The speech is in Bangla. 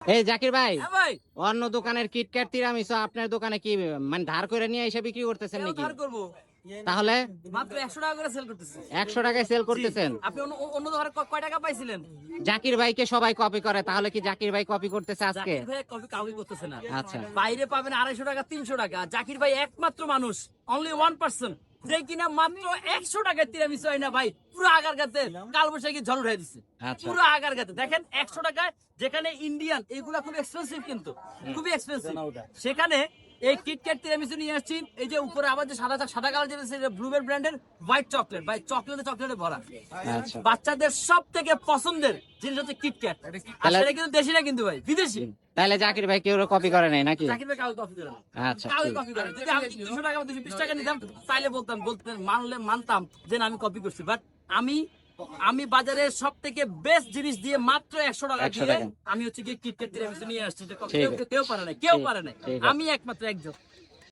এই জাকির ভাই, হ্যাঁ ভাই, অন্য দোকানের কিটক্যাট তিরামিসু আপনার দোকানে কি মানে ধার করে নিয়ে এসে বিক্রি করতেছেন কেন নাকি? ধার করবো? তাহলে মাত্র 100 টাকা করে সেল করতেছে। 100 টাকায় সেল করতেছেন? আপনি অন্য দোকানে কয় টাকা পাইছিলেন? জাকির ভাইকে সবাই কপি করে, তাহলে কি জাকির ভাই কপি করতেছে আজকে? জাকির ভাই কপি কাউকে করতেছে না। আচ্ছা, বাইরে পাবেন 250 টাকা 300 টাকা। জাকির ভাই একমাত্র মানুষ, অনলি 1% যে কিনা মাত্র 100 টাকায় তিরামিসু হয় না ভাই, পুরো আগারগাতে কালবৈশাখী ঝড় উঠাই দিচ্ছে। আচ্ছা। পুরো আগারগাতে দেখেন 100 টাকায়, যেখানে ইন্ডিয়ান এগুলা খুব এক্সপেন্সিভ, কিন্তু খুবই এক্সপেন্সিভ, সেখানে এই কিটক্যাট তিরামিসু নিয়ে আসছি। এই যে উপরে আবার যে সাদা সাদা কালার যেটা ব্লুবেল ব্র্যান্ডের হোয়াইট চকলেট, ভাই চকলেটে ভরা। আচ্ছা। বাচ্চাদের সব থেকে পছন্দের জিনিস হচ্ছে কিটক্যাট। আর সেটা কিন্তু দেশি না, কিন্তু ভাই বিদেশি। তাহলে জাকির ভাই কেউ কপি করে নাই নাকি? জাকির ভাই কাউকে কপি করে না। আচ্ছা, কাউকে ঠিক। কপি করে না। যদি আমি 200 টাকা বা 220 টাকা নিতাম তাইলে মানতাম যে না, আমি কপি করছি। বাট আমি বাজারের সব থেকে বেস্ট জিনিস দিয়ে মাত্র 100 টাকা 100 দিয়ে টাকা। আমি হচ্ছে কি কিটক্যাট তিরামিসু নিয়ে আসছি। ঠিক আছে। কেউ পারে না, কেউ ঠিক- পারে না। ঠিক আছে। আমি একমাত্র একজন।